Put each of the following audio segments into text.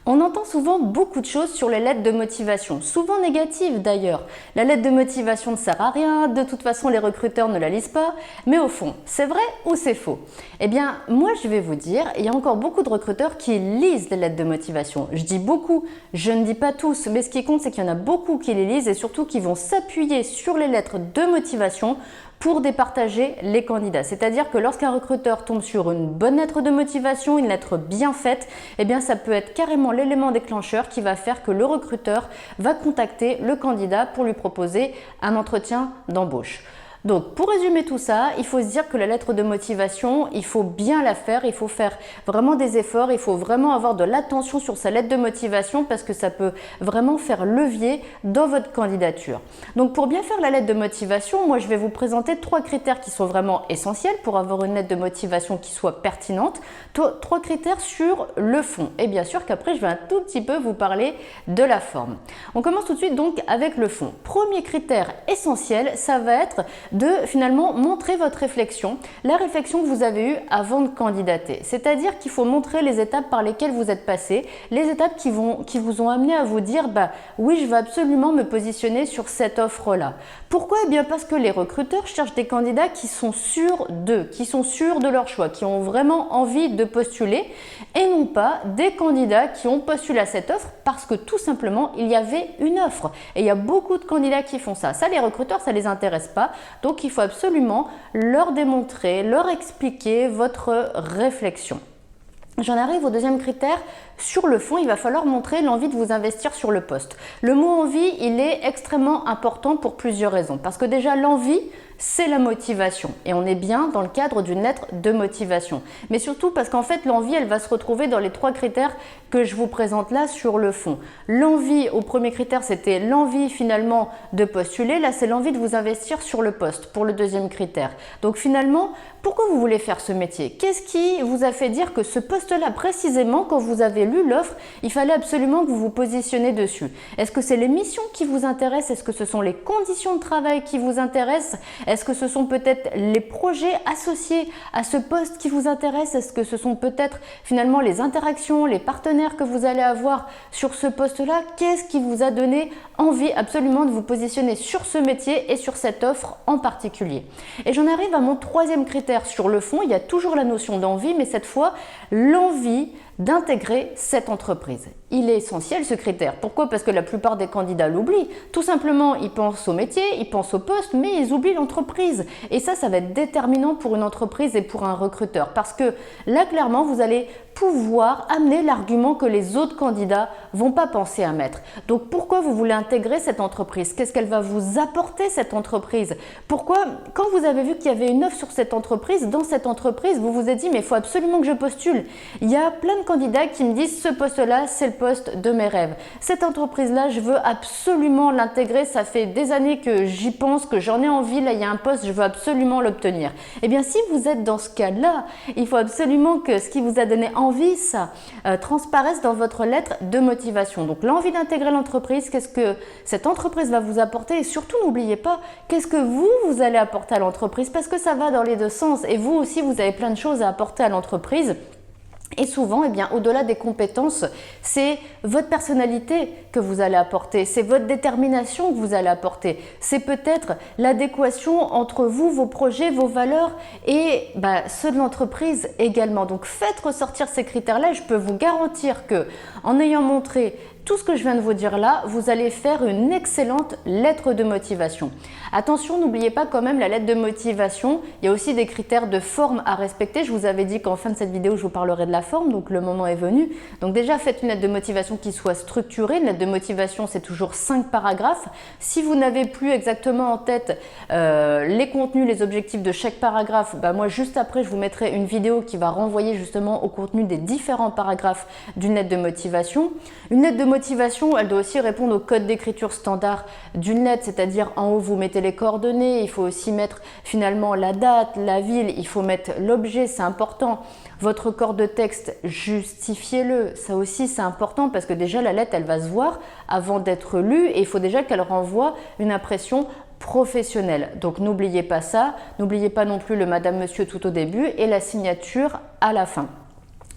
On entend souvent beaucoup de choses sur les lettres de motivation, souvent négatives d'ailleurs. La lettre de motivation ne sert à rien, de toute façon les recruteurs ne la lisent pas, mais au fond, c'est vrai ou c'est faux? Eh bien, moi je vais vous dire, il y a encore beaucoup de recruteurs qui lisent les lettres de motivation. Je dis beaucoup, je ne dis pas tous, mais ce qui compte c'est qu'il y en a beaucoup qui les lisent et surtout qui vont s'appuyer sur les lettres de motivation pour départager les candidats. C'est-à-dire que lorsqu'un recruteur tombe sur une bonne lettre de motivation, une lettre bien faite, eh bien ça peut être carrément l'élément déclencheur qui va faire que le recruteur va contacter le candidat pour lui proposer un entretien d'embauche. Donc, pour résumer tout ça, il faut se dire que la lettre de motivation, il faut bien la faire, il faut faire vraiment des efforts, il faut vraiment avoir de l'attention sur sa lettre de motivation parce que ça peut vraiment faire levier dans votre candidature. Donc, pour bien faire la lettre de motivation, moi, je vais vous présenter 3 critères qui sont vraiment essentiels pour avoir une lettre de motivation qui soit pertinente. 3 critères sur le fond. Et bien sûr qu'après, je vais un tout petit peu vous parler de la forme. On commence tout de suite donc avec le fond. Premier critère essentiel, ça va être de finalement montrer votre réflexion, la réflexion que vous avez eue avant de candidater. C'est-à-dire qu'il faut montrer les étapes par lesquelles vous êtes passé, les étapes qui vous ont amené à vous dire oui, je vais absolument me positionner sur cette offre-là. Pourquoi? Eh bien parce que les recruteurs cherchent des candidats qui sont sûrs d'eux, qui sont sûrs de leur choix, qui ont vraiment envie de postuler et non pas des candidats qui ont postulé à cette offre parce que tout simplement il y avait une offre. Et il y a beaucoup de candidats qui font ça. Ça, les recruteurs, ça ne les intéresse pas. Donc, il faut absolument leur démontrer, leur expliquer votre réflexion. J'en arrive au deuxième critère. Sur le fond, il va falloir montrer l'envie de vous investir sur le poste. Le mot envie, il est extrêmement important pour plusieurs raisons. Parce que déjà, l'envie, c'est la motivation. Et on est bien dans le cadre d'une lettre de motivation. Mais surtout parce qu'en fait, l'envie, elle va se retrouver dans les 3 critères que je vous présente là sur le fond. L'envie, au premier critère, c'était l'envie finalement de postuler. Là, c'est l'envie de vous investir sur le poste pour le deuxième critère. Donc finalement, pourquoi vous voulez faire ce métier? Qu'est-ce qui vous a fait dire que ce poste-là, précisément, quand vous avez lu l'offre, il fallait absolument que vous vous positionnez dessus? Est-ce que c'est les missions qui vous intéressent? Est-ce que ce sont les conditions de travail qui vous intéressent? Est-ce que ce sont peut-être les projets associés à ce poste qui vous intéressent? Est-ce que ce sont peut-être finalement les interactions, les partenaires que vous allez avoir sur ce poste-là? Qu'est-ce qui vous a donné envie absolument de vous positionner sur ce métier et sur cette offre en particulier? Et j'en arrive à mon troisième critère sur le fond. Il y a toujours la notion d'envie, mais cette fois, l'envie d'intégrer cette entreprise. Il est essentiel ce critère. Pourquoi? Parce que la plupart des candidats l'oublient. Tout simplement, ils pensent au métier, ils pensent au poste, mais ils oublient l'entreprise. Et ça va être déterminant pour une entreprise et pour un recruteur. Parce que là, clairement, vous allez pouvoir amener l'argument que les autres candidats vont pas penser à mettre. Donc, pourquoi vous voulez intégrer cette entreprise? Qu'est-ce qu'elle va vous apporter, cette entreprise? Pourquoi, quand vous avez vu qu'il y avait une offre sur cette entreprise, dans cette entreprise, vous vous êtes dit, mais il faut absolument que je postule. Il y a plein de candidats qui me disent, ce poste-là, c'est le poste de mes rêves. Cette entreprise-là, je veux absolument l'intégrer. Ça fait des années que j'y pense, que j'en ai envie. Là, il y a un poste, je veux absolument l'obtenir. Eh bien, si vous êtes dans ce cas-là, il faut absolument que ce qui vous a donné envie, ça transparaisse dans votre lettre de motivation. Donc, l'envie d'intégrer l'entreprise, qu'est-ce que cette entreprise va vous apporter? Et surtout, n'oubliez pas, qu'est-ce que vous allez apporter à l'entreprise? Parce que ça va dans les deux sens. Et vous aussi, vous avez plein de choses à apporter à l'entreprise. Et souvent, eh bien, au-delà des compétences, c'est votre personnalité que vous allez apporter, c'est votre détermination que vous allez apporter, c'est peut-être l'adéquation entre vous, vos projets, vos valeurs et ceux de l'entreprise également. Donc, faites ressortir ces critères-là et je peux vous garantir que, en ayant montré tout ce que je viens de vous dire là, vous allez faire une excellente lettre de motivation. Attention, n'oubliez pas quand même la lettre de motivation. Il y a aussi des critères de forme à respecter. Je vous avais dit qu'en fin de cette vidéo, je vous parlerai de la forme, donc le moment est venu. Donc déjà, faites une lettre de motivation qui soit structurée. Une lettre de motivation, c'est toujours 5 paragraphes. Si vous n'avez plus exactement en tête les contenus, les objectifs de chaque paragraphe, moi juste après, je vous mettrai une vidéo qui va renvoyer justement au contenu des différents paragraphes d'une lettre de motivation. Une lettre de motivation, elle doit aussi répondre au code d'écriture standard d'une lettre, c'est-à-dire en haut, vous mettez les coordonnées, il faut aussi mettre finalement la date, la ville, il faut mettre l'objet, c'est important. Votre corps de texte, justifiez-le, ça aussi c'est important parce que déjà la lettre, elle va se voir avant d'être lue et il faut déjà qu'elle renvoie une impression professionnel. Donc n'oubliez pas ça, n'oubliez pas non plus le madame, monsieur tout au début et la signature à la fin.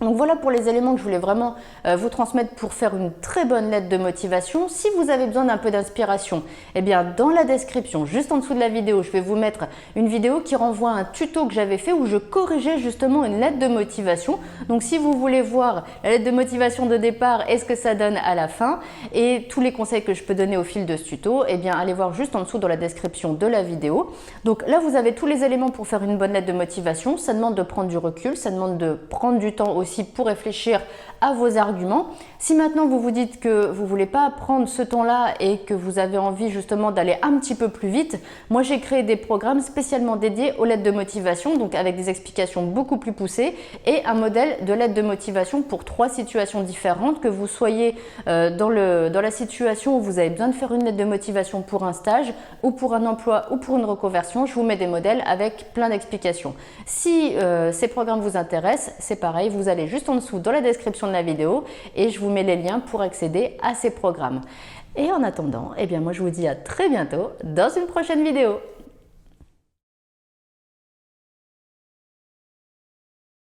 Donc voilà pour les éléments que je voulais vraiment vous transmettre pour faire une très bonne lettre de motivation. Si vous avez besoin d'un peu d'inspiration, eh bien dans la description, juste en dessous de la vidéo, je vais vous mettre une vidéo qui renvoie à un tuto que j'avais fait où je corrigeais justement une lettre de motivation. Donc si vous voulez voir la lettre de motivation de départ et ce que ça donne à la fin et tous les conseils que je peux donner au fil de ce tuto, eh bien allez voir juste en dessous dans la description de la vidéo. Donc là vous avez tous les éléments pour faire une bonne lettre de motivation. Ça demande de prendre du recul, ça demande de prendre du temps aussi pour réfléchir à vos arguments. Si maintenant vous vous dites que vous ne voulez pas prendre ce temps-là et que vous avez envie justement d'aller un petit peu plus vite, moi j'ai créé des programmes spécialement dédiés aux lettres de motivation, donc avec des explications beaucoup plus poussées et un modèle de lettre de motivation pour 3 situations différentes, que vous soyez dans la situation où vous avez besoin de faire une lettre de motivation pour un stage ou pour un emploi ou pour une reconversion. Je vous mets des modèles avec plein d'explications. Si ces programmes vous intéressent, c'est pareil, vous allez juste en dessous dans la description de la vidéo et je vous mets les liens pour accéder à ces programmes. Et en attendant, eh bien moi je vous dis à très bientôt dans une prochaine vidéo.